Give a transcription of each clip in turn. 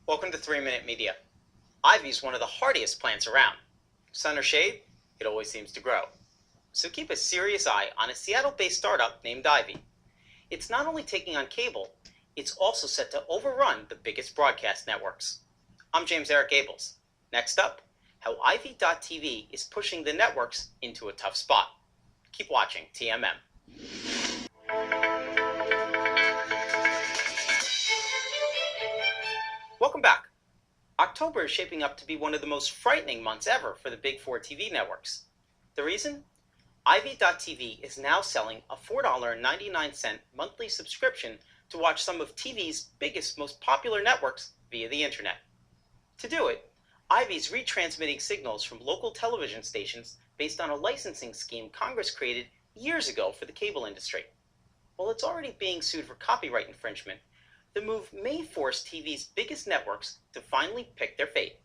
Welcome to 3-Minute Media. Ivy is one of the hardiest plants around. Sun or shade, it always seems to grow. So keep a serious eye on a Seattle-based startup named Ivy. It's not only taking on cable, it's also set to overrun the biggest broadcast networks. I'm James Eric Abels. Next up, how Ivy.tv is pushing the networks into a tough spot. Keep watching TMM. Welcome back. October is shaping up to be one of the most frightening months ever for the big four TV networks. The reason? Ivy.tv is now selling a $4.99 monthly subscription to watch some of TV's biggest, most popular networks via the internet. To do it, Ivy is retransmitting signals from local television stations based on a licensing scheme Congress created years ago for the cable industry. While it's already being sued for copyright infringement, the move may force TV's biggest networks to finally pick their fate.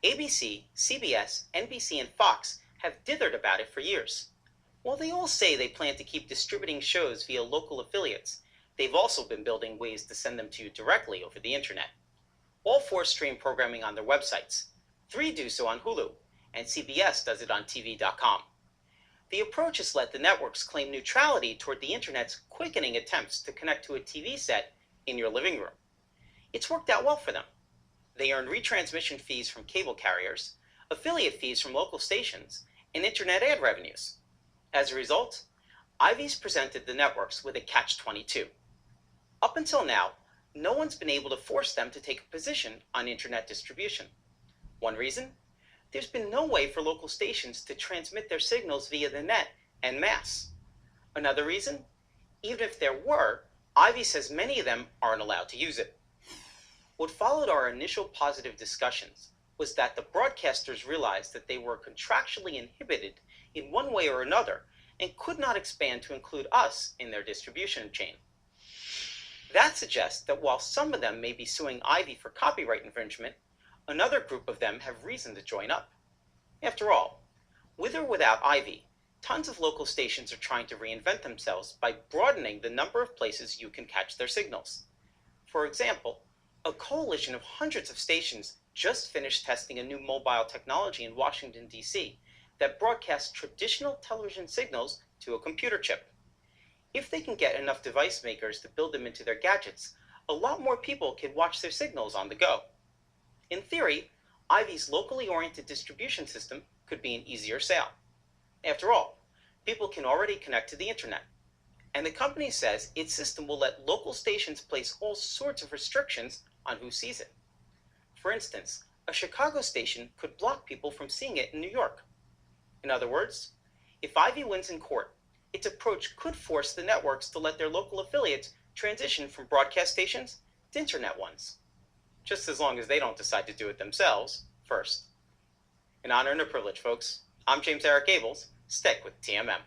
ABC, CBS, NBC, and Fox have dithered about it for years. While they all say they plan to keep distributing shows via local affiliates, they've also been building ways to send them to you directly over the internet. All four stream programming on their websites. 3 do so on Hulu, and CBS does it on TV.com. The approach has let the networks claim neutrality toward the internet's quickening attempts to connect to a TV set in your living room. It's worked out well for them. They earn retransmission fees from cable carriers, affiliate fees from local stations, and internet ad revenues. As a result, Ivy's presented the networks with a catch-22. Up until now, no one's been able to force them to take a position on internet distribution. One reason? There's been no way for local stations to transmit their signals via the net en masse. Another reason? Even if there were, Ivy says many of them aren't allowed to use it. What followed our initial positive discussions was that the broadcasters realized that they were contractually inhibited in one way or another and could not expand to include us in their distribution chain. That suggests that while some of them may be suing Ivy for copyright infringement, another group of them have reason to join up. After all, with or without Ivy, tons of local stations are trying to reinvent themselves by broadening the number of places you can catch their signals. For example, a coalition of hundreds of stations just finished testing a new mobile technology in Washington, D.C. that broadcasts traditional television signals to a computer chip. If they can get enough device makers to build them into their gadgets, a lot more people can watch their signals on the go. In theory, Ivy's locally oriented distribution system could be an easier sale. After all, people can already connect to the internet, and the company says its system will let local stations place all sorts of restrictions on who sees it. For instance, a Chicago station could block people from seeing it in New York. In other words, if Ivy wins in court, its approach could force the networks to let their local affiliates transition from broadcast stations to internet ones. Just as long as they don't decide to do it themselves first. An honor and a privilege, folks. I'm James Eric Abels. Stick with TMM.